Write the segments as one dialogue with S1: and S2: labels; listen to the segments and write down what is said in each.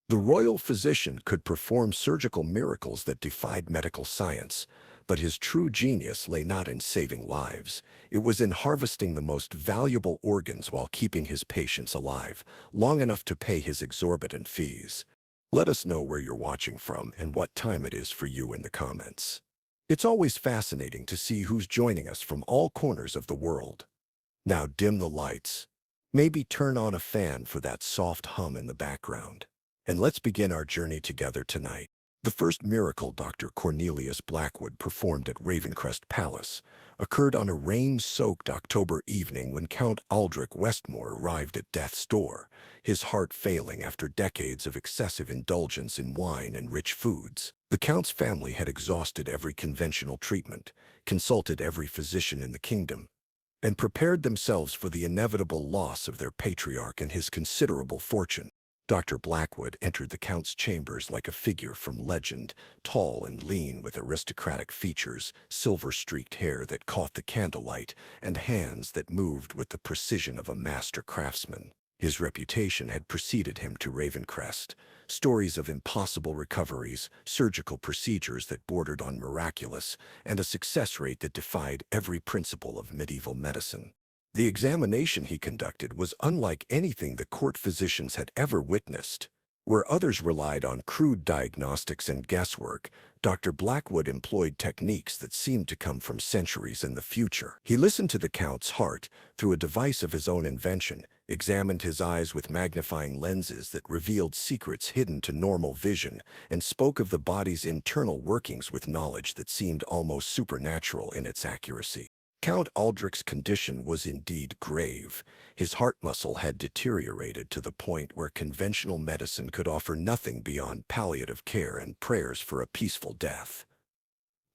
S1: The royal physician could perform surgical miracles that defied medical science, but his true genius lay not in saving lives. It was in harvesting the most valuable organs while keeping his patients alive, long enough to pay his exorbitant fees. Let us know where you're watching from and what time it is for you in the comments. It's always fascinating to see who's joining us from all corners of the world. Now dim the lights. Maybe turn on a fan for that soft hum in the background. And let's begin our journey together tonight. The first miracle Dr. Cornelius Blackwood performed at Ravencrest Palace occurred on a rain-soaked October evening when Count Aldrich Westmore arrived at death's door, his heart failing after decades of excessive indulgence in wine and rich foods. The Count's family had exhausted every conventional treatment, consulted every physician in the kingdom, and prepared themselves for the inevitable loss of their patriarch and his considerable fortune. Dr. Blackwood entered the Count's chambers like a figure from legend, tall and lean with aristocratic features, silver-streaked hair that caught the candlelight, and hands that moved with the precision of a master craftsman. His reputation had preceded him to Ravencrest. Stories of impossible recoveries, surgical procedures that bordered on miraculous, and a success rate that defied every principle of medieval medicine. The examination he conducted was unlike anything the court physicians had ever witnessed. Where others relied on crude diagnostics and guesswork, Dr. Blackwood employed techniques that seemed to come from centuries in the future. He listened to the Count's heart through a device of his own invention, examined his eyes with magnifying lenses that revealed secrets hidden to normal vision, and spoke of the body's internal workings with knowledge that seemed almost supernatural in its accuracy. Count Aldrich's condition was indeed grave. His heart muscle had deteriorated to the point where conventional medicine could offer nothing beyond palliative care and prayers for a peaceful death.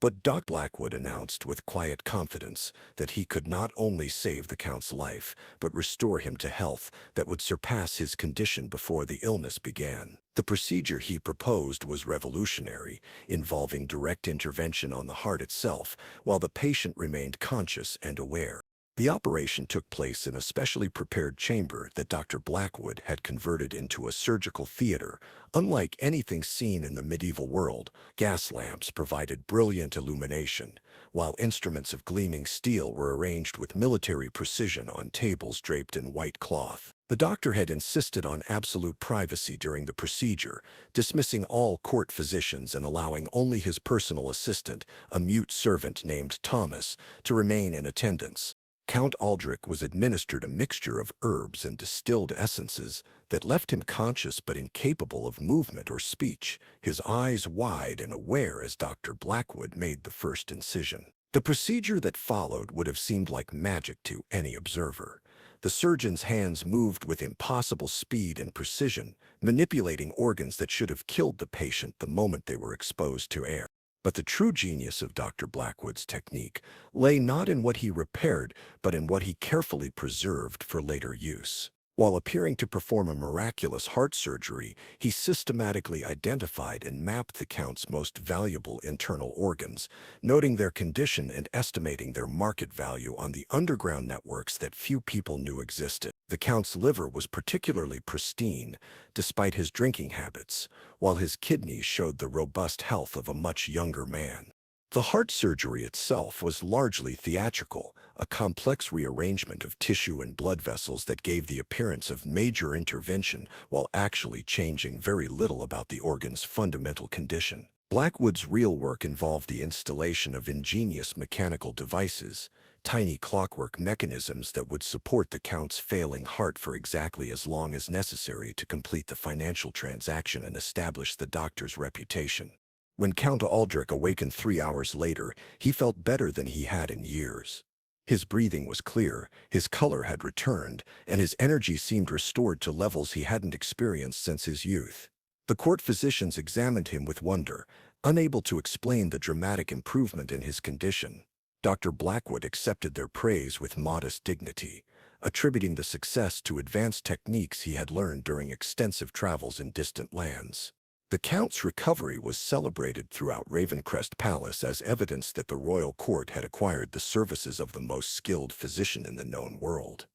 S1: But Dr. Blackwood announced with quiet confidence that he could not only save the Count's life, but restore him to health that would surpass his condition before the illness began. The procedure he proposed was revolutionary, involving direct intervention on the heart itself, while the patient remained conscious and aware. The operation took place in a specially prepared chamber that Dr. Blackwood had converted into a surgical theater. Unlike anything seen in the medieval world, gas lamps provided brilliant illumination, while instruments of gleaming steel were arranged with military precision on tables draped in white cloth. The doctor had insisted on absolute privacy during the procedure, dismissing all court physicians and allowing only his personal assistant, a mute servant named Thomas, to remain in attendance. Count Aldrich was administered a mixture of herbs and distilled essences that left him conscious but incapable of movement or speech, his eyes wide and aware as Dr. Blackwood made the first incision. The procedure that followed would have seemed like magic to any observer. The surgeon's hands moved with impossible speed and precision, manipulating organs that should have killed the patient the moment they were exposed to air. But the true genius of Dr. Blackwood's technique lay not in what he repaired, but in what he carefully preserved for later use. While appearing to perform a miraculous heart surgery, he systematically identified and mapped the Count's most valuable internal organs, noting their condition and estimating their market value on the underground networks that few people knew existed. The Count's liver was particularly pristine, despite his drinking habits, while his kidneys showed the robust health of a much younger man. The heart surgery itself was largely theatrical, a complex rearrangement of tissue and blood vessels that gave the appearance of major intervention while actually changing very little about the organ's fundamental condition. Blackwood's real work involved the installation of ingenious mechanical devices, tiny clockwork mechanisms that would support the Count's failing heart for exactly as long as necessary to complete the financial transaction and establish the doctor's reputation. When Count Aldrich awakened 3 hours later, he felt better than he had in years. His breathing was clear, his color had returned, and his energy seemed restored to levels he hadn't experienced since his youth. The court physicians examined him with wonder, unable to explain the dramatic improvement in his condition. Dr. Blackwood accepted their praise with modest dignity, attributing the success to advanced techniques he had learned during extensive travels in distant lands. The Count's recovery was celebrated throughout Ravencrest Palace as evidence that the royal court had acquired the services of the most skilled physician in the known world.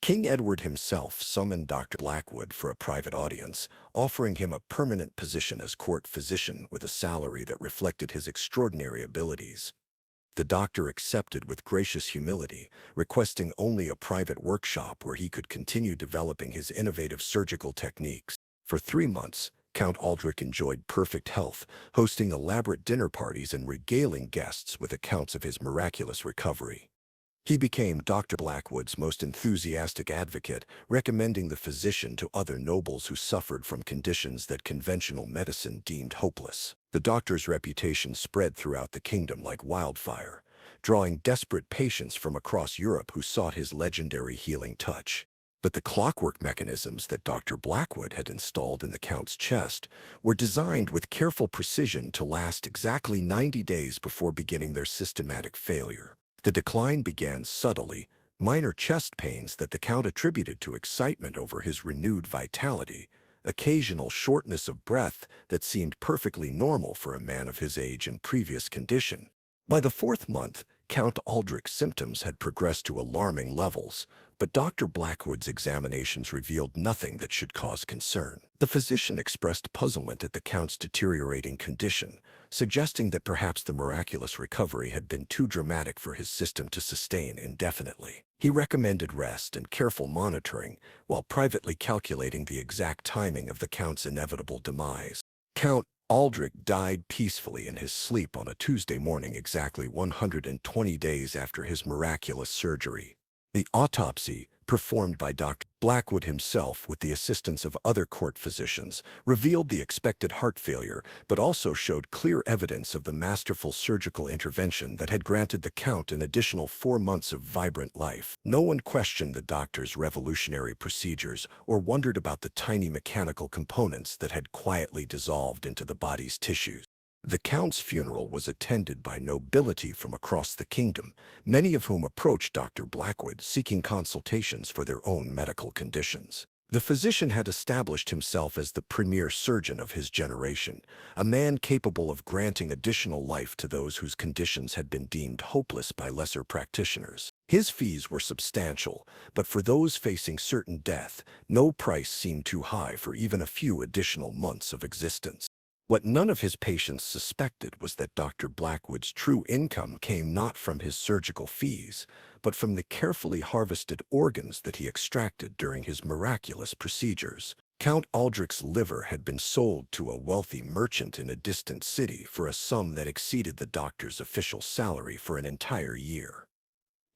S1: King Edward himself summoned Dr. Blackwood for a private audience, offering him a permanent position as court physician with a salary that reflected his extraordinary abilities. The doctor accepted with gracious humility, requesting only a private workshop where he could continue developing his innovative surgical techniques. For 3 months, Count Aldrich enjoyed perfect health, hosting elaborate dinner parties and regaling guests with accounts of his miraculous recovery. He became Dr. Blackwood's most enthusiastic advocate, recommending the physician to other nobles who suffered from conditions that conventional medicine deemed hopeless. The doctor's reputation spread throughout the kingdom like wildfire, drawing desperate patients from across Europe who sought his legendary healing touch. But the clockwork mechanisms that Dr. Blackwood had installed in the Count's chest were designed with careful precision to last exactly 90 days before beginning their systematic failure. The decline began subtly, minor chest pains that the Count attributed to excitement over his renewed vitality, occasional shortness of breath that seemed perfectly normal for a man of his age and previous condition. By the 4th month, Count Aldrich's symptoms had progressed to alarming levels, but Dr. Blackwood's examinations revealed nothing that should cause concern. The physician expressed puzzlement at the Count's deteriorating condition, suggesting that perhaps the miraculous recovery had been too dramatic for his system to sustain indefinitely. He recommended rest and careful monitoring, while privately calculating the exact timing of the Count's inevitable demise. Count Aldrich died peacefully in his sleep on a Tuesday morning exactly 120 days after his miraculous surgery. The autopsy, performed by Dr. Blackwood himself with the assistance of other court physicians, revealed the expected heart failure, but also showed clear evidence of the masterful surgical intervention that had granted the Count an additional 4 months of vibrant life. No one questioned the doctor's revolutionary procedures or wondered about the tiny mechanical components that had quietly dissolved into the body's tissues. The Count's funeral was attended by nobility from across the kingdom, many of whom approached Dr. Blackwood seeking consultations for their own medical conditions. The physician had established himself as the premier surgeon of his generation, a man capable of granting additional life to those whose conditions had been deemed hopeless by lesser practitioners. His fees were substantial, but for those facing certain death, no price seemed too high for even a few additional months of existence. What none of his patients suspected was that Dr. Blackwood's true income came not from his surgical fees, but from the carefully harvested organs that he extracted during his miraculous procedures. Count Aldrich's liver had been sold to a wealthy merchant in a distant city for a sum that exceeded the doctor's official salary for an entire year.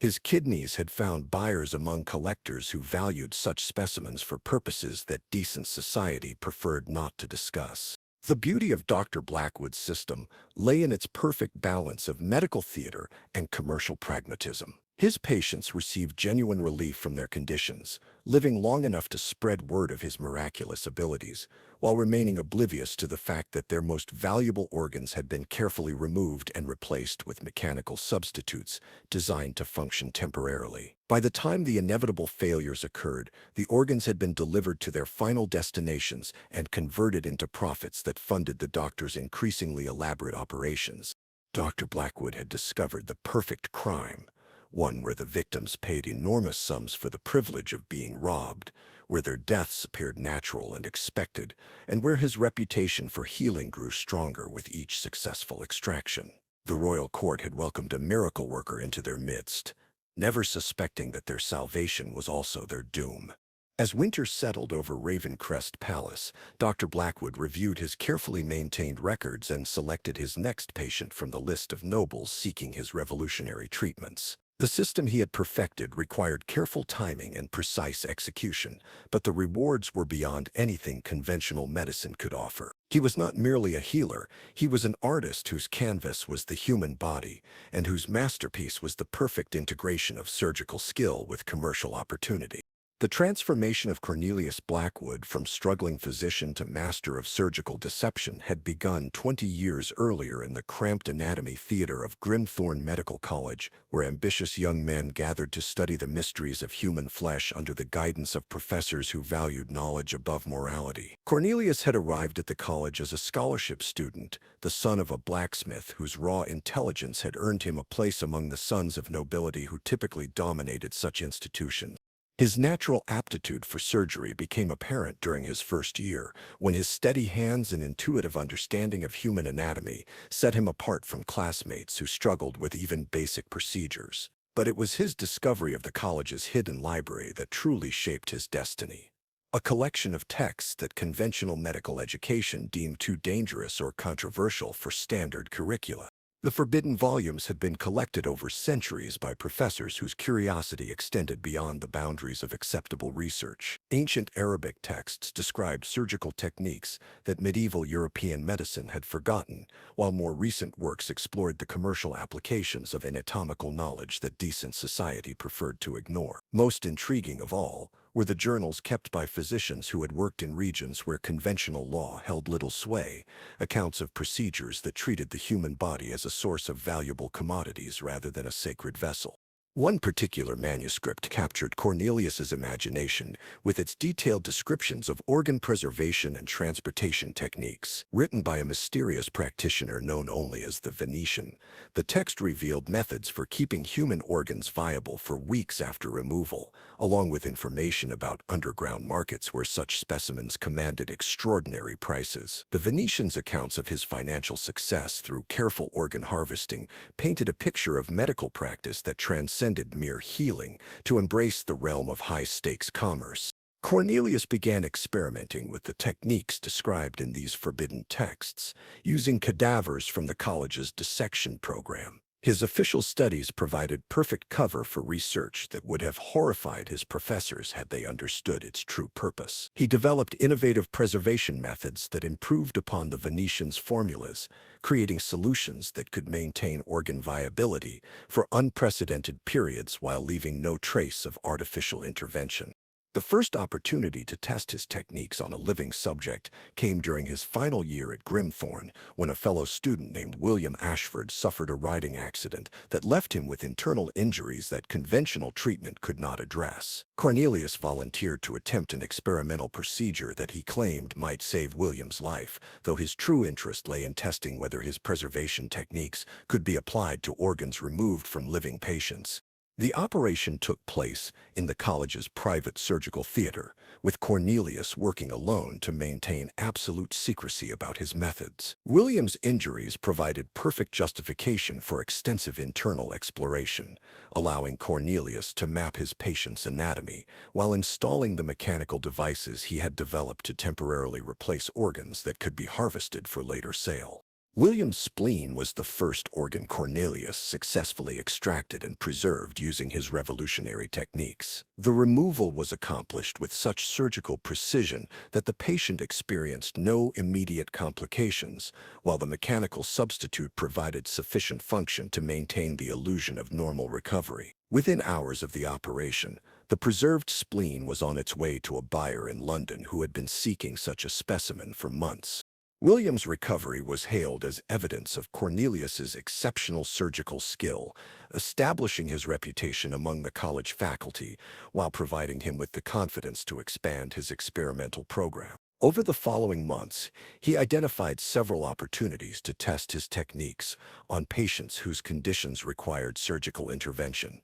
S1: His kidneys had found buyers among collectors who valued such specimens for purposes that decent society preferred not to discuss. The beauty of Dr. Blackwood's system lay in its perfect balance of medical theater and commercial pragmatism. His patients received genuine relief from their conditions, living long enough to spread word of his miraculous abilities, while remaining oblivious to the fact that their most valuable organs had been carefully removed and replaced with mechanical substitutes designed to function temporarily. By the time the inevitable failures occurred, the organs had been delivered to their final destinations and converted into profits that funded the doctor's increasingly elaborate operations. Dr. Blackwood had discovered the perfect crime, one where the victims paid enormous sums for the privilege of being robbed, where their deaths appeared natural and expected, and where his reputation for healing grew stronger with each successful extraction. The royal court had welcomed a miracle worker into their midst, never suspecting that their salvation was also their doom. As winter settled over Ravencrest Palace, Dr. Blackwood reviewed his carefully maintained records and selected his next patient from the list of nobles seeking his revolutionary treatments. The system he had perfected required careful timing and precise execution, but the rewards were beyond anything conventional medicine could offer. He was not merely a healer, he was an artist whose canvas was the human body, and whose masterpiece was the perfect integration of surgical skill with commercial opportunity. The transformation of Cornelius Blackwood from struggling physician to master of surgical deception had begun 20 years earlier in the cramped anatomy theater of Grimthorne Medical College, where ambitious young men gathered to study the mysteries of human flesh under the guidance of professors who valued knowledge above morality. Cornelius had arrived at the college as a scholarship student, the son of a blacksmith whose raw intelligence had earned him a place among the sons of nobility who typically dominated such institutions. His natural aptitude for surgery became apparent during his first year, when his steady hands and intuitive understanding of human anatomy set him apart from classmates who struggled with even basic procedures. But it was his discovery of the college's hidden library that truly shaped his destiny. A collection of texts that conventional medical education deemed too dangerous or controversial for standard curricula. The forbidden volumes had been collected over centuries by professors whose curiosity extended beyond the boundaries of acceptable research. Ancient Arabic texts described surgical techniques that medieval European medicine had forgotten, while more recent works explored the commercial applications of anatomical knowledge that decent society preferred to ignore. Most intriguing of all were the journals kept by physicians who had worked in regions where conventional law held little sway, accounts of procedures that treated the human body as a source of valuable commodities rather than a sacred vessel. One particular manuscript captured Cornelius's imagination with its detailed descriptions of organ preservation and transportation techniques. Written by a mysterious practitioner known only as the Venetian, the text revealed methods for keeping human organs viable for weeks after removal, along with information about underground markets where such specimens commanded extraordinary prices. The Venetian's accounts of his financial success through careful organ harvesting painted a picture of medical practice that transcended mere healing to embrace the realm of high-stakes commerce. Cornelius began experimenting with the techniques described in these forbidden texts, using cadavers from the college's dissection program. His official studies provided perfect cover for research that would have horrified his professors had they understood its true purpose. He developed innovative preservation methods that improved upon the Venetians' formulas, creating solutions that could maintain organ viability for unprecedented periods while leaving no trace of artificial intervention. The first opportunity to test his techniques on a living subject came during his final year at Grimthorne, when a fellow student named William Ashford suffered a riding accident that left him with internal injuries that conventional treatment could not address. Cornelius volunteered to attempt an experimental procedure that he claimed might save William's life, though his true interest lay in testing whether his preservation techniques could be applied to organs removed from living patients. The operation took place in the college's private surgical theater, with Cornelius working alone to maintain absolute secrecy about his methods. William's injuries provided perfect justification for extensive internal exploration, allowing Cornelius to map his patient's anatomy while installing the mechanical devices he had developed to temporarily replace organs that could be harvested for later sale. William's spleen was the first organ Cornelius successfully extracted and preserved using his revolutionary techniques. The removal was accomplished with such surgical precision that the patient experienced no immediate complications, while the mechanical substitute provided sufficient function to maintain the illusion of normal recovery. Within hours of the operation, the preserved spleen was on its way to a buyer in London who had been seeking such a specimen for months. William's recovery was hailed as evidence of Cornelius's exceptional surgical skill, establishing his reputation among the college faculty while providing him with the confidence to expand his experimental program. Over the following months, he identified several opportunities to test his techniques on patients whose conditions required surgical intervention,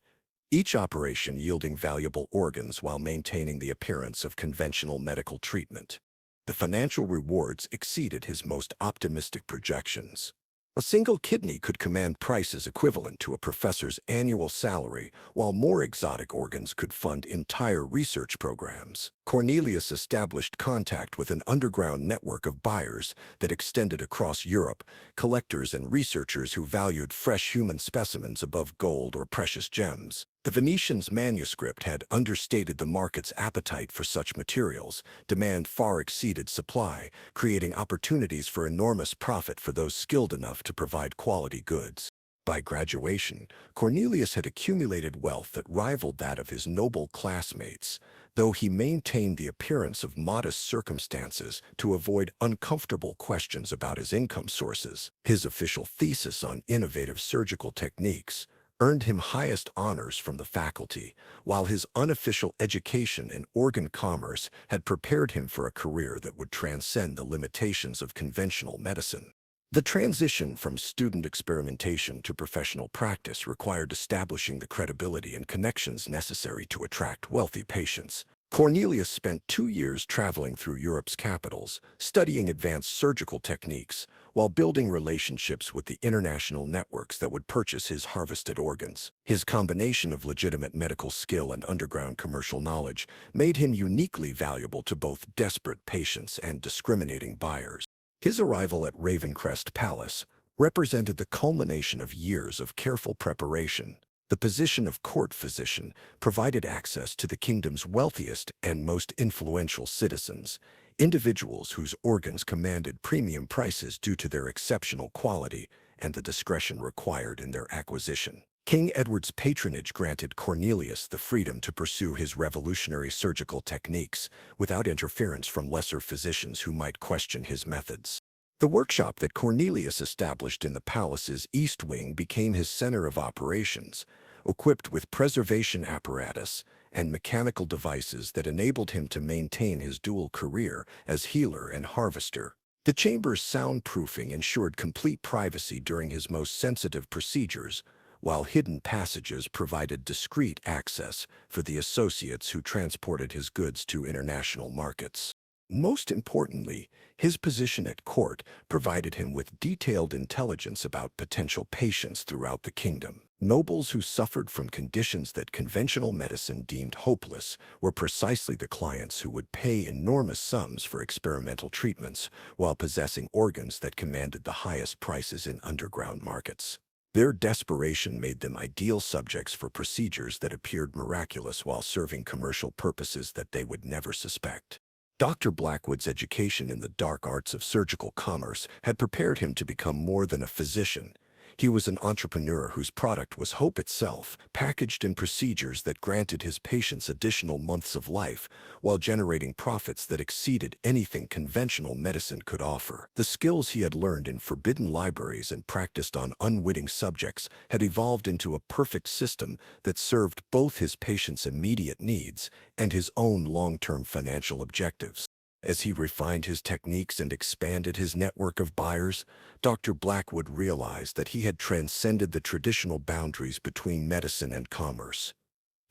S1: each operation yielding valuable organs while maintaining the appearance of conventional medical treatment. The financial rewards exceeded his most optimistic projections. A single kidney could command prices equivalent to a professor's annual salary, while more exotic organs could fund entire research programs. Cornelius established contact with an underground network of buyers that extended across Europe, collectors and researchers who valued fresh human specimens above gold or precious gems. The Venetian's manuscript had understated the market's appetite for such materials. Demand far exceeded supply, creating opportunities for enormous profit for those skilled enough to provide quality goods. By graduation, Cornelius had accumulated wealth that rivaled that of his noble classmates, though he maintained the appearance of modest circumstances to avoid uncomfortable questions about his income sources. His official thesis on innovative surgical techniques earned him highest honors from the faculty, while his unofficial education in organ commerce had prepared him for a career that would transcend the limitations of conventional medicine. The transition from student experimentation to professional practice required establishing the credibility and connections necessary to attract wealthy patients. Cornelius spent 2 years traveling through Europe's capitals, studying advanced surgical techniques, while building relationships with the international networks that would purchase his harvested organs. His combination of legitimate medical skill and underground commercial knowledge made him uniquely valuable to both desperate patients and discriminating buyers. His arrival at Ravencrest Palace represented the culmination of years of careful preparation. The position of court physician provided access to the kingdom's wealthiest and most influential citizens, individuals whose organs commanded premium prices due to their exceptional quality and the discretion required in their acquisition. King Edward's patronage granted Cornelius the freedom to pursue his revolutionary surgical techniques without interference from lesser physicians who might question his methods. The workshop that Cornelius established in the palace's east wing became his center of operations, equipped with preservation apparatus and mechanical devices that enabled him to maintain his dual career as healer and harvester. The chamber's soundproofing ensured complete privacy during his most sensitive procedures, while hidden passages provided discreet access for the associates who transported his goods to international markets. Most importantly, his position at court provided him with detailed intelligence about potential patients throughout the kingdom. Nobles who suffered from conditions that conventional medicine deemed hopeless were precisely the clients who would pay enormous sums for experimental treatments while possessing organs that commanded the highest prices in underground markets. Their desperation made them ideal subjects for procedures that appeared miraculous while serving commercial purposes that they would never suspect. Dr. Blackwood's education in the dark arts of surgical commerce had prepared him to become more than a physician. He was an entrepreneur whose product was hope itself, packaged in procedures that granted his patients additional months of life, while generating profits that exceeded anything conventional medicine could offer. The skills he had learned in forbidden libraries and practiced on unwitting subjects had evolved into a perfect system that served both his patients' immediate needs and his own long-term financial objectives. As he refined his techniques and expanded his network of buyers, Dr. Blackwood realized that he had transcended the traditional boundaries between medicine and commerce.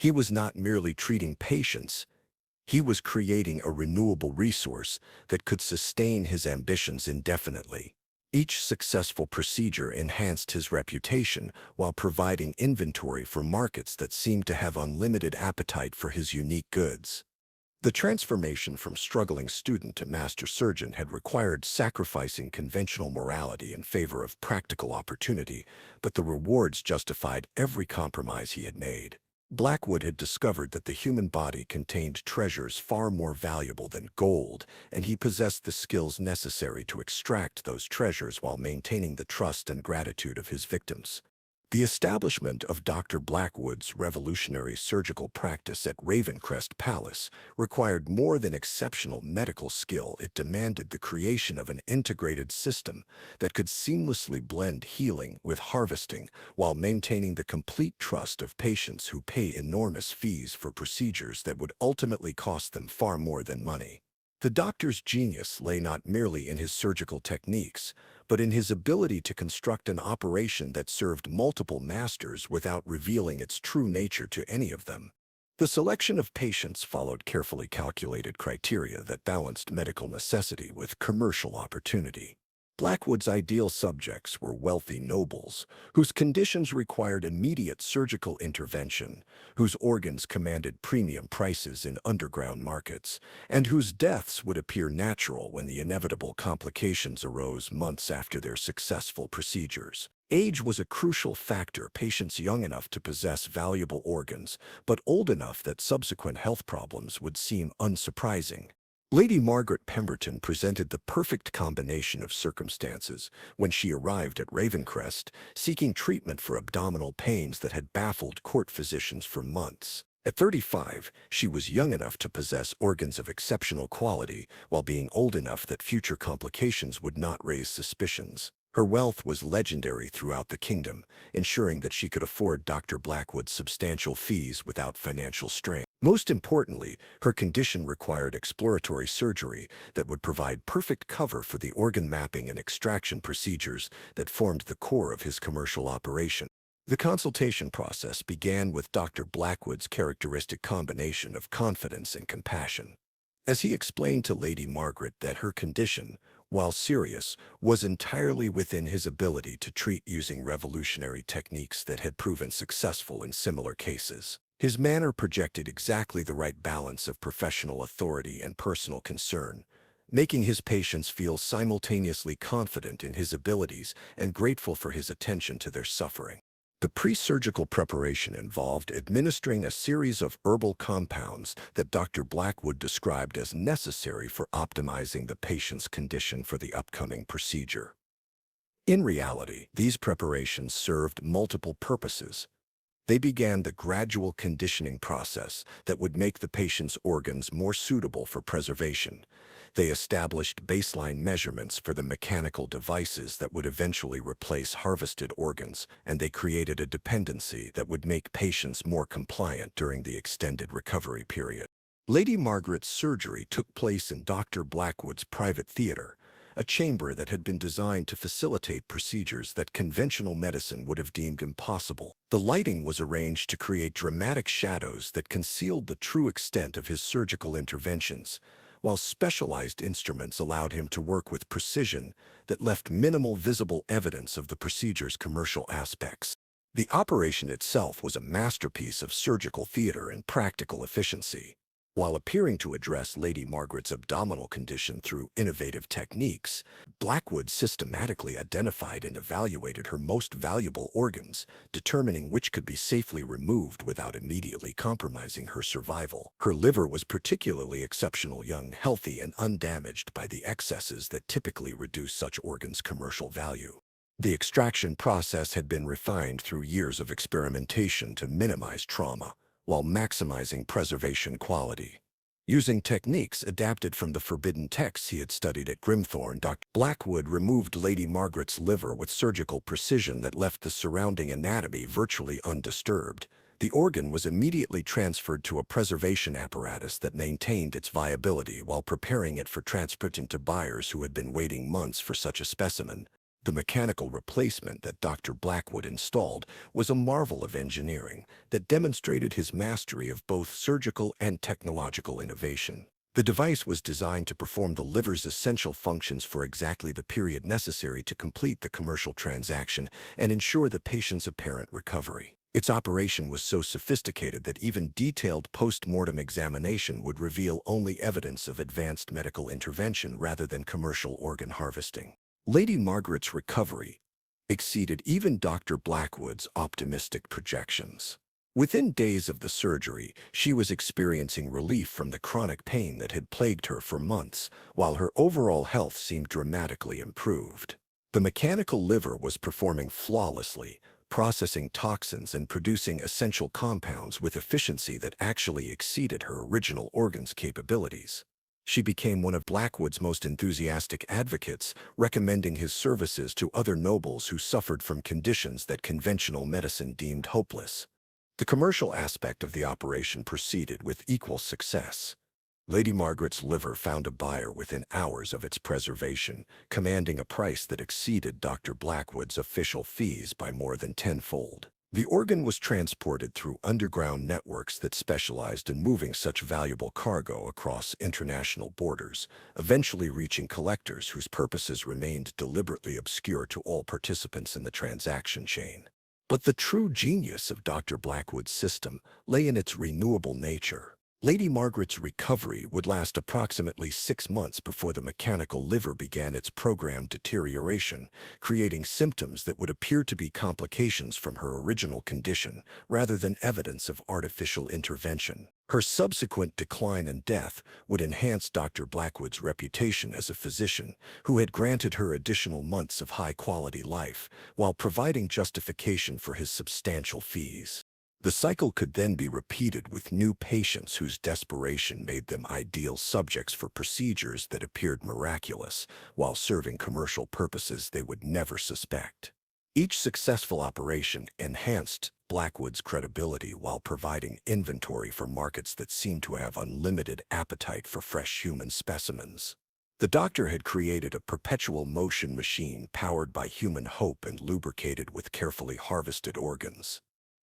S1: He was not merely treating patients, he was creating a renewable resource that could sustain his ambitions indefinitely. Each successful procedure enhanced his reputation while providing inventory for markets that seemed to have unlimited appetite for his unique goods. The transformation from struggling student to master surgeon had required sacrificing conventional morality in favor of practical opportunity, but the rewards justified every compromise he had made. Blackwood had discovered that the human body contained treasures far more valuable than gold, and he possessed the skills necessary to extract those treasures while maintaining the trust and gratitude of his victims. The establishment of Dr. Blackwood's revolutionary surgical practice at Ravencrest Palace required more than exceptional medical skill. It demanded the creation of an integrated system that could seamlessly blend healing with harvesting while maintaining the complete trust of patients who pay enormous fees for procedures that would ultimately cost them far more than money. The doctor's genius lay not merely in his surgical techniques, but in his ability to construct an operation that served multiple masters without revealing its true nature to any of them. The selection of patients followed carefully calculated criteria that balanced medical necessity with commercial opportunity. Blackwood's ideal subjects were wealthy nobles, whose conditions required immediate surgical intervention, whose organs commanded premium prices in underground markets, and whose deaths would appear natural when the inevitable complications arose months after their successful procedures. Age was a crucial factor. Patients young enough to possess valuable organs, but old enough that subsequent health problems would seem unsurprising. Lady Margaret Pemberton presented the perfect combination of circumstances when she arrived at Ravencrest, seeking treatment for abdominal pains that had baffled court physicians for months. At 35, she was young enough to possess organs of exceptional quality while being old enough that future complications would not raise suspicions. Her wealth was legendary throughout the kingdom, ensuring that she could afford Dr. Blackwood's substantial fees without financial strain. Most importantly, her condition required exploratory surgery that would provide perfect cover for the organ mapping and extraction procedures that formed the core of his commercial operation. The consultation process began with Dr. Blackwood's characteristic combination of confidence and compassion. As he explained to Lady Margaret that her condition, while serious, was entirely within his ability to treat using revolutionary techniques that had proven successful in similar cases. His manner projected exactly the right balance of professional authority and personal concern, making his patients feel simultaneously confident in his abilities and grateful for his attention to their suffering. The pre-surgical preparation involved administering a series of herbal compounds that Dr. Blackwood described as necessary for optimizing the patient's condition for the upcoming procedure. In reality, these preparations served multiple purposes. They began the gradual conditioning process that would make the patient's organs more suitable for preservation. They established baseline measurements for the mechanical devices that would eventually replace harvested organs, and they created a dependency that would make patients more compliant during the extended recovery period. Lady Margaret's surgery took place in Dr. Blackwood's private theater, a chamber that had been designed to facilitate procedures that conventional medicine would have deemed impossible. The lighting was arranged to create dramatic shadows that concealed the true extent of his surgical interventions, while specialized instruments allowed him to work with precision that left minimal visible evidence of the procedure's commercial aspects. The operation itself was a masterpiece of surgical theater and practical efficiency. While appearing to address Lady Margaret's abdominal condition through innovative techniques, Blackwood systematically identified and evaluated her most valuable organs, determining which could be safely removed without immediately compromising her survival. Her liver was particularly exceptional, young, healthy, and undamaged by the excesses that typically reduce such organs' commercial value. The extraction process had been refined through years of experimentation to minimize trauma, while maximizing preservation quality. Using techniques adapted from the forbidden texts he had studied at Grimthorne, Dr. Blackwood removed Lady Margaret's liver with surgical precision that left the surrounding anatomy virtually undisturbed. The organ was immediately transferred to a preservation apparatus that maintained its viability while preparing it for transport to buyers who had been waiting months for such a specimen. The mechanical replacement that Dr. Blackwood installed was a marvel of engineering that demonstrated his mastery of both surgical and technological innovation. The device was designed to perform the liver's essential functions for exactly the period necessary to complete the commercial transaction and ensure the patient's apparent recovery. Its operation was so sophisticated that even detailed post-mortem examination would reveal only evidence of advanced medical intervention rather than commercial organ harvesting. Lady Margaret's recovery exceeded even Dr. Blackwood's optimistic projections. Within days of the surgery, she was experiencing relief from the chronic pain that had plagued her for months, while her overall health seemed dramatically improved. The mechanical liver was performing flawlessly, processing toxins and producing essential compounds with efficiency that actually exceeded her original organ's capabilities. She became one of Blackwood's most enthusiastic advocates, recommending his services to other nobles who suffered from conditions that conventional medicine deemed hopeless. The commercial aspect of the operation proceeded with equal success. Lady Margaret's liver found a buyer within hours of its preservation, commanding a price that exceeded Dr. Blackwood's official fees by more than tenfold. The organ was transported through underground networks that specialized in moving such valuable cargo across international borders, eventually reaching collectors whose purposes remained deliberately obscure to all participants in the transaction chain. But the true genius of Dr. Blackwood's system lay in its renewable nature. Lady Margaret's recovery would last approximately 6 months before the mechanical liver began its programmed deterioration, creating symptoms that would appear to be complications from her original condition rather than evidence of artificial intervention. Her subsequent decline and death would enhance Dr. Blackwood's reputation as a physician who had granted her additional months of high-quality life while providing justification for his substantial fees. The cycle could then be repeated with new patients whose desperation made them ideal subjects for procedures that appeared miraculous while serving commercial purposes they would never suspect. Each successful operation enhanced Blackwood's credibility while providing inventory for markets that seemed to have unlimited appetite for fresh human specimens. The doctor had created a perpetual motion machine powered by human hope and lubricated with carefully harvested organs.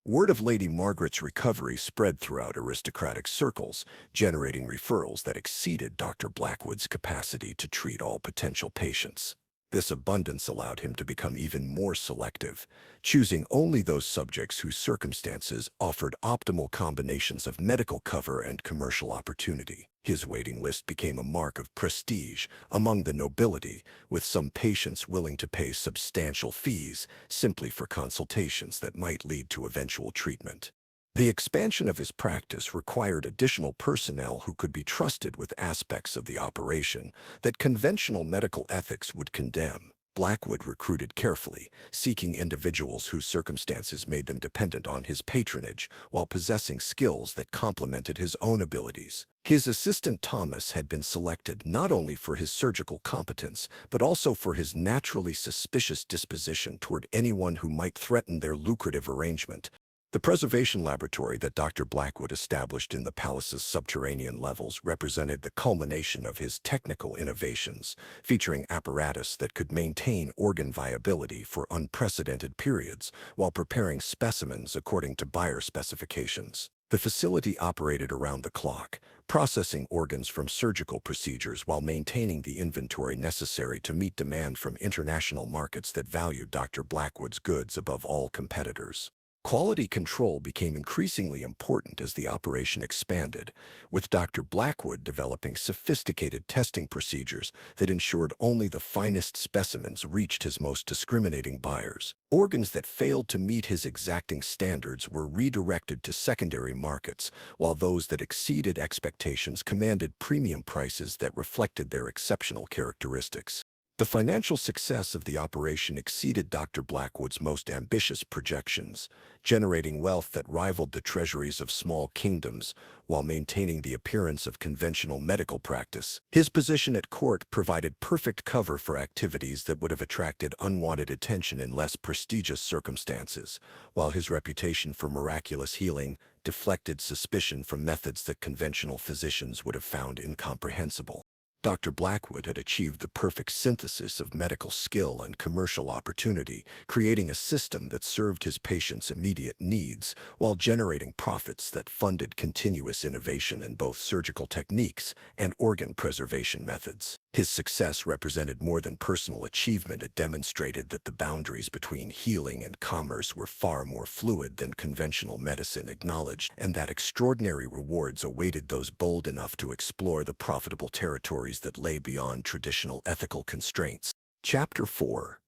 S1: Word of Lady Margaret's recovery spread throughout aristocratic circles, generating referrals that exceeded Dr. Blackwood's capacity to treat all potential patients. This abundance allowed him to become even more selective, choosing only those subjects whose circumstances offered optimal combinations of medical cover and commercial opportunity. His waiting list became a mark of prestige among the nobility, with some patients willing to pay substantial fees simply for consultations that might lead to eventual treatment. The expansion of his practice required additional personnel who could be trusted with aspects of the operation that conventional medical ethics would condemn. Blackwood recruited carefully, seeking individuals whose circumstances made them dependent on his patronage while possessing skills that complemented his own abilities. His assistant Thomas had been selected not only for his surgical competence, but also for his naturally suspicious disposition toward anyone who might threaten their lucrative arrangement. The preservation laboratory that Dr. Blackwood established in the palace's subterranean levels represented the culmination of his technical innovations, featuring apparatus that could maintain organ viability for unprecedented periods while preparing specimens according to buyer specifications. The facility operated around the clock, processing organs from surgical procedures while maintaining the inventory necessary to meet demand from international markets that valued Dr. Blackwood's goods above all competitors. Quality control became increasingly important as the operation expanded, with Dr. Blackwood developing sophisticated testing procedures that ensured only the finest specimens reached his most discriminating buyers. Organs that failed to meet his exacting standards were redirected to secondary markets, while those that exceeded expectations commanded premium prices that reflected their exceptional characteristics. The financial success of the operation exceeded Dr. Blackwood's most ambitious projections, generating wealth that rivaled the treasuries of small kingdoms while maintaining the appearance of conventional medical practice. His position at court provided perfect cover for activities that would have attracted unwanted attention in less prestigious circumstances, while his reputation for miraculous healing deflected suspicion from methods that conventional physicians would have found incomprehensible. Dr. Blackwood had achieved the perfect synthesis of medical skill and commercial opportunity, creating a system that served his patients' immediate needs while generating profits that funded continuous innovation in both surgical techniques and organ preservation methods. His success represented more than personal achievement. It demonstrated that the boundaries between healing and commerce were far more fluid than conventional medicine acknowledged, and that extraordinary rewards awaited those bold enough to explore the profitable territories that lay beyond traditional ethical constraints. Chapter 4.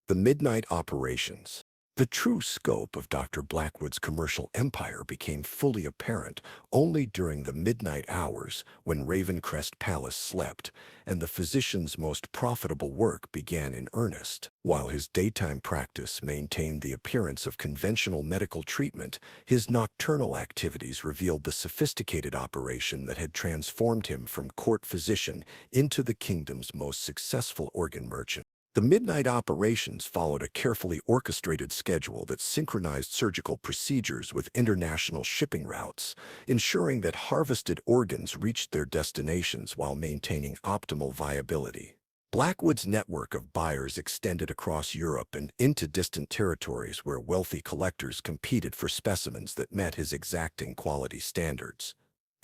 S1: The Midnight Operations. The true scope of Dr. Blackwood's commercial empire became fully apparent only during the midnight hours when Ravencrest Palace slept and the physician's most profitable work began in earnest. While his daytime practice maintained the appearance of conventional medical treatment, his nocturnal activities revealed the sophisticated operation that had transformed him from court physician into the kingdom's most successful organ merchant. The midnight operations followed a carefully orchestrated schedule that synchronized surgical procedures with international shipping routes, ensuring that harvested organs reached their destinations while maintaining optimal viability. Blackwood's network of buyers extended across Europe and into distant territories where wealthy collectors competed for specimens that met his exacting quality standards.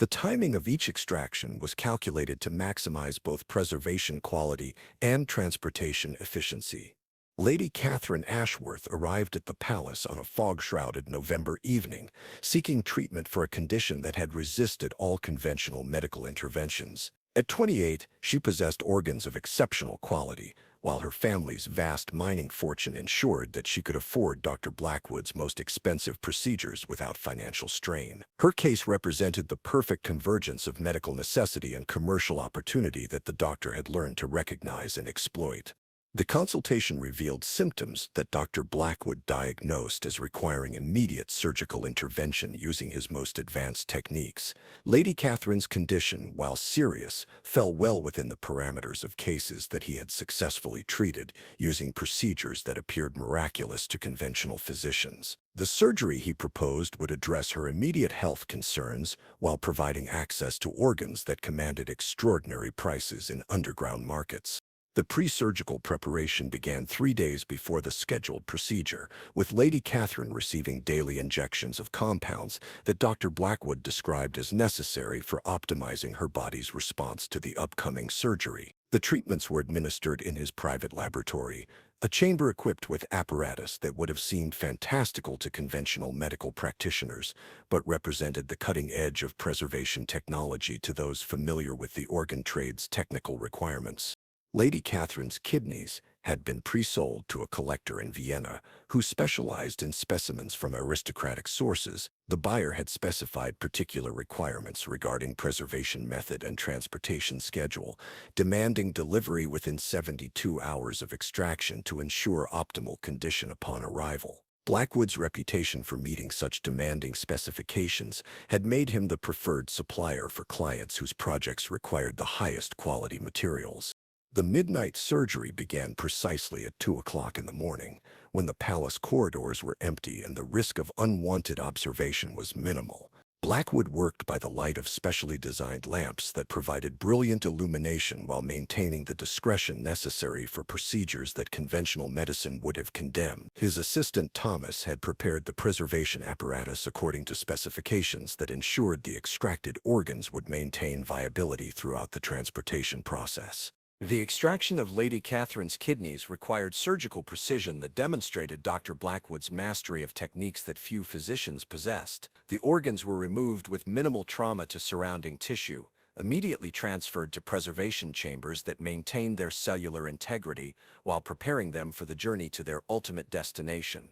S1: The timing of each extraction was calculated to maximize both preservation quality and transportation efficiency. Lady Catherine Ashworth arrived at the palace on a fog-shrouded November evening, seeking treatment for a condition that had resisted all conventional medical interventions. At 28, she possessed organs of exceptional quality, while her family's vast mining fortune ensured that she could afford Dr. Blackwood's most expensive procedures without financial strain. Her case represented the perfect convergence of medical necessity and commercial opportunity that the doctor had learned to recognize and exploit. The consultation revealed symptoms that Dr. Blackwood diagnosed as requiring immediate surgical intervention using his most advanced techniques. Lady Catherine's condition, while serious, fell well within the parameters of cases that he had successfully treated using procedures that appeared miraculous to conventional physicians. The surgery he proposed would address her immediate health concerns while providing access to organs that commanded extraordinary prices in underground markets. The pre-surgical preparation began 3 days before the scheduled procedure, with Lady Catherine receiving daily injections of compounds that Dr. Blackwood described as necessary for optimizing her body's response to the upcoming surgery. The treatments were administered in his private laboratory, a chamber equipped with apparatus that would have seemed fantastical to conventional medical practitioners, but represented the cutting edge of preservation technology to those familiar with the organ trade's technical requirements. Lady Catherine's kidneys had been pre-sold to a collector in Vienna who specialized in specimens from aristocratic sources. The buyer had specified particular requirements regarding preservation method and transportation schedule, demanding delivery within 72 hours of extraction to ensure optimal condition upon arrival. Blackwood's reputation for meeting such demanding specifications had made him the preferred supplier for clients whose projects required the highest quality materials. The midnight surgery began precisely at 2 o'clock in the morning, when the palace corridors were empty and the risk of unwanted observation was minimal. Blackwood worked by the light of specially designed lamps that provided brilliant illumination while maintaining the discretion necessary for procedures that conventional medicine would have condemned. His assistant Thomas had prepared the preservation apparatus according to specifications that ensured the extracted organs would maintain viability throughout the transportation process. The extraction of Lady Catherine's kidneys required surgical precision that demonstrated Dr. Blackwood's mastery of techniques that few physicians possessed. The organs were removed with minimal trauma to surrounding tissue, immediately transferred to preservation chambers that maintained their cellular integrity while preparing them for the journey to their ultimate destination.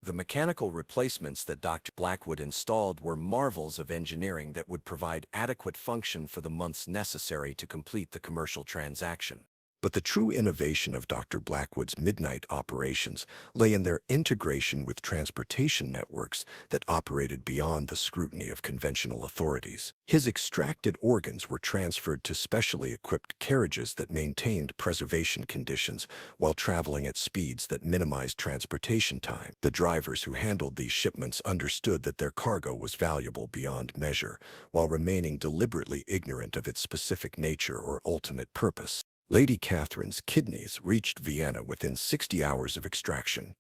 S1: The mechanical replacements that Dr. Blackwood installed were marvels of engineering that would provide adequate function for the months necessary to complete the commercial transaction. But the true innovation of Dr. Blackwood's midnight operations lay in their integration with transportation networks that operated beyond the scrutiny of conventional authorities. His extracted organs were transferred to specially equipped carriages that maintained preservation conditions while traveling at speeds that minimized transportation time. The drivers who handled these shipments understood that their cargo was valuable beyond measure, while remaining deliberately ignorant of its specific nature or ultimate purpose. Lady Catherine's kidneys reached Vienna within 60 hours of extraction,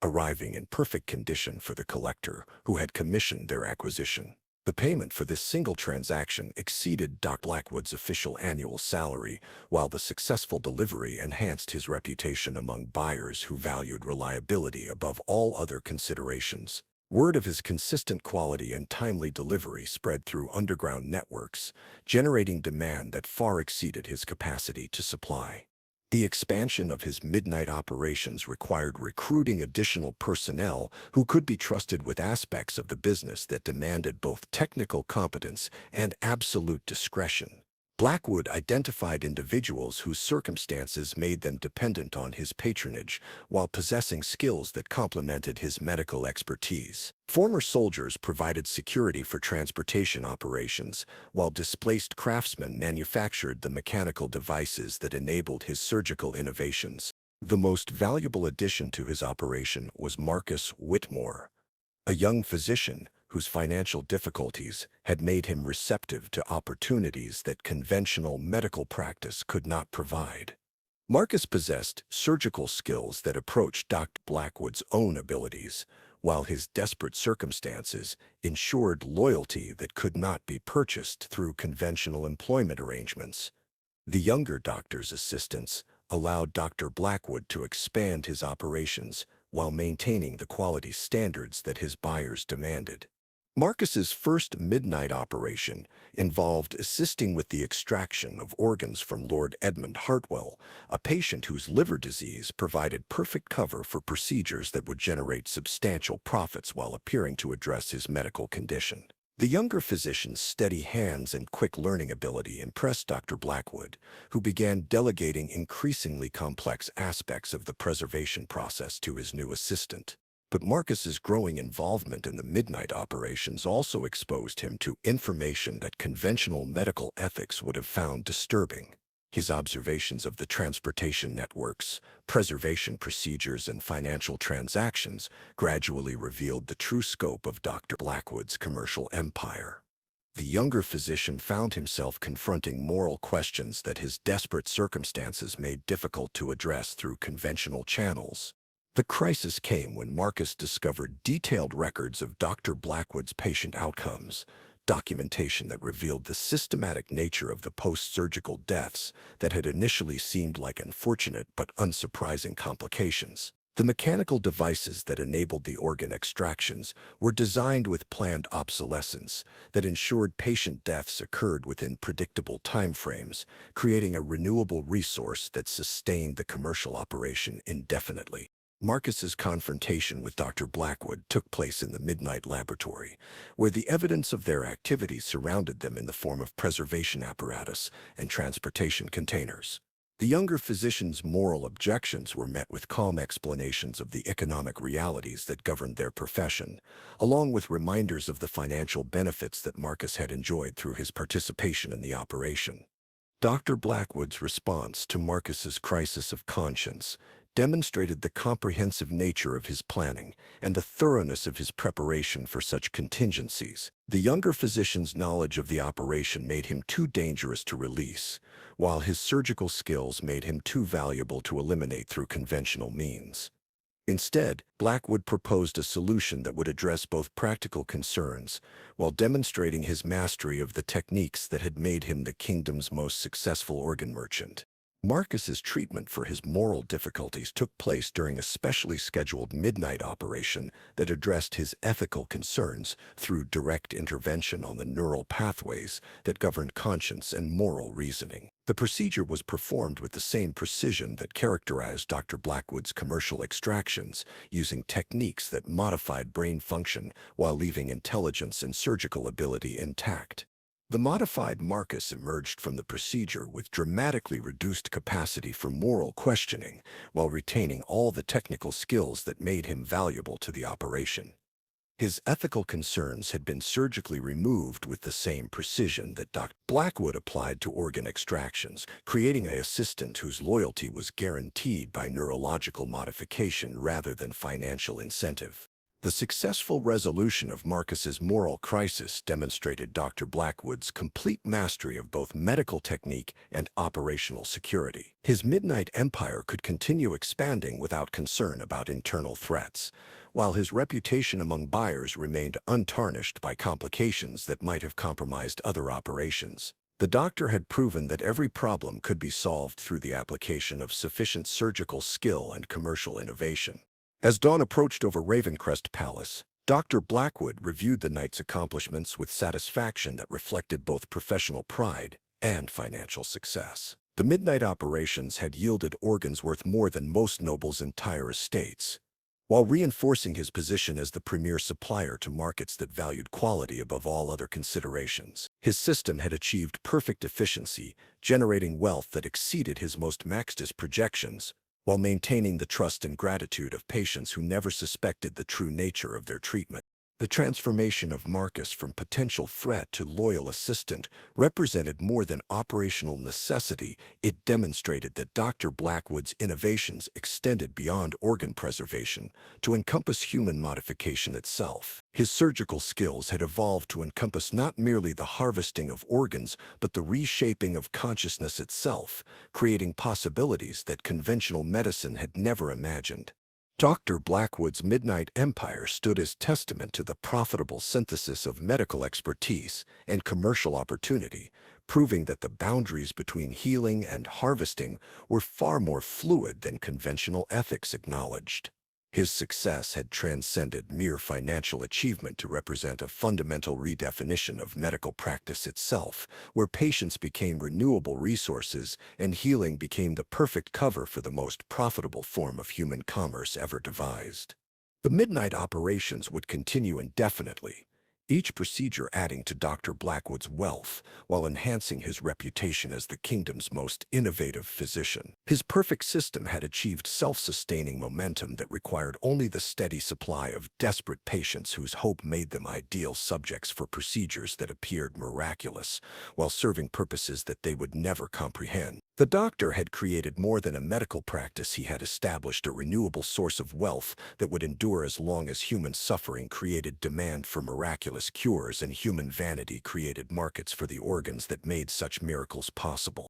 S1: arriving in perfect condition for the collector who had commissioned their acquisition. The payment for this single transaction exceeded Dr. Blackwood's official annual salary, while the successful delivery enhanced his reputation among buyers who valued reliability above all other considerations. Word of his consistent quality and timely delivery spread through underground networks, generating demand that far exceeded his capacity to supply. The expansion of his midnight operations required recruiting additional personnel who could be trusted with aspects of the business that demanded both technical competence and absolute discretion. Blackwood identified individuals whose circumstances made them dependent on his patronage, while possessing skills that complemented his medical expertise. Former soldiers provided security for transportation operations, while displaced craftsmen manufactured the mechanical devices that enabled his surgical innovations. The most valuable addition to his operation was Marcus Whitmore, a young physician whose financial difficulties had made him receptive to opportunities that conventional medical practice could not provide. Marcus possessed surgical skills that approached Dr. Blackwood's own abilities, while his desperate circumstances ensured loyalty that could not be purchased through conventional employment arrangements. The younger doctor's assistance allowed Dr. Blackwood to expand his operations while maintaining the quality standards that his buyers demanded. Marcus's first midnight operation involved assisting with the extraction of organs from Lord Edmund Hartwell, a patient whose liver disease provided perfect cover for procedures that would generate substantial profits while appearing to address his medical condition. The younger physician's steady hands and quick learning ability impressed Dr. Blackwood, who began delegating increasingly complex aspects of the preservation process to his new assistant. But Marcus's growing involvement in the midnight operations also exposed him to information that conventional medical ethics would have found disturbing. His observations of the transportation networks, preservation procedures, and financial transactions gradually revealed the true scope of Dr. Blackwood's commercial empire. The younger physician found himself confronting moral questions that his desperate circumstances made difficult to address through conventional channels. The crisis came when Marcus discovered detailed records of Dr. Blackwood's patient outcomes, documentation that revealed the systematic nature of the post-surgical deaths that had initially seemed like unfortunate but unsurprising complications. The mechanical devices that enabled the organ extractions were designed with planned obsolescence that ensured patient deaths occurred within predictable timeframes, creating a renewable resource that sustained the commercial operation indefinitely. Marcus's confrontation with Dr. Blackwood took place in the Midnight Laboratory, where the evidence of their activities surrounded them in the form of preservation apparatus and transportation containers. The younger physician's moral objections were met with calm explanations of the economic realities that governed their profession, along with reminders of the financial benefits that Marcus had enjoyed through his participation in the operation. Dr. Blackwood's response to Marcus's crisis of conscience demonstrated the comprehensive nature of his planning and the thoroughness of his preparation for such contingencies. The younger physician's knowledge of the operation made him too dangerous to release, while his surgical skills made him too valuable to eliminate through conventional means. Instead, Blackwood proposed a solution that would address both practical concerns while demonstrating his mastery of the techniques that had made him the kingdom's most successful organ merchant. Marcus's treatment for his moral difficulties took place during a specially scheduled midnight operation that addressed his ethical concerns through direct intervention on the neural pathways that governed conscience and moral reasoning. The procedure was performed with the same precision that characterized Dr. Blackwood's commercial extractions, using techniques that modified brain function while leaving intelligence and surgical ability intact. The modified Marcus emerged from the procedure with dramatically reduced capacity for moral questioning while retaining all the technical skills that made him valuable to the operation. His ethical concerns had been surgically removed with the same precision that Dr. Blackwood applied to organ extractions, creating an assistant whose loyalty was guaranteed by neurological modification rather than financial incentive. The successful resolution of Marcus's moral crisis demonstrated Dr. Blackwood's complete mastery of both medical technique and operational security. His midnight empire could continue expanding without concern about internal threats, while his reputation among buyers remained untarnished by complications that might have compromised other operations. The doctor had proven that every problem could be solved through the application of sufficient surgical skill and commercial innovation. As dawn approached over Ravencrest Palace, Dr. Blackwood reviewed the night's accomplishments with satisfaction that reflected both professional pride and financial success. The midnight operations had yielded organs worth more than most nobles' entire estates, while reinforcing his position as the premier supplier to markets that valued quality above all other considerations. His system had achieved perfect efficiency, generating wealth that exceeded his most maxed projections, while maintaining the trust and gratitude of patients who never suspected the true nature of their treatment. The transformation of Marcus from potential threat to loyal assistant represented more than operational necessity. It demonstrated that Dr. Blackwood's innovations extended beyond organ preservation to encompass human modification itself. His surgical skills had evolved to encompass not merely the harvesting of organs, but the reshaping of consciousness itself, creating possibilities that conventional medicine had never imagined. Dr. Blackwood's midnight empire stood as testament to the profitable synthesis of medical expertise and commercial opportunity, proving that the boundaries between healing and harvesting were far more fluid than conventional ethics acknowledged. His success had transcended mere financial achievement to represent a fundamental redefinition of medical practice itself, where patients became renewable resources and healing became the perfect cover for the most profitable form of human commerce ever devised. The midnight operations would continue indefinitely, each procedure adding to Dr. Blackwood's wealth while enhancing his reputation as the kingdom's most innovative physician. His perfect system had achieved self-sustaining momentum that required only the steady supply of desperate patients whose hope made them ideal subjects for procedures that appeared miraculous, while serving purposes that they would never comprehend. The doctor had created more than a medical practice. He had established a renewable source of wealth that would endure as long as human suffering created demand for miraculous cures and human vanity created markets for the organs that made such miracles possible.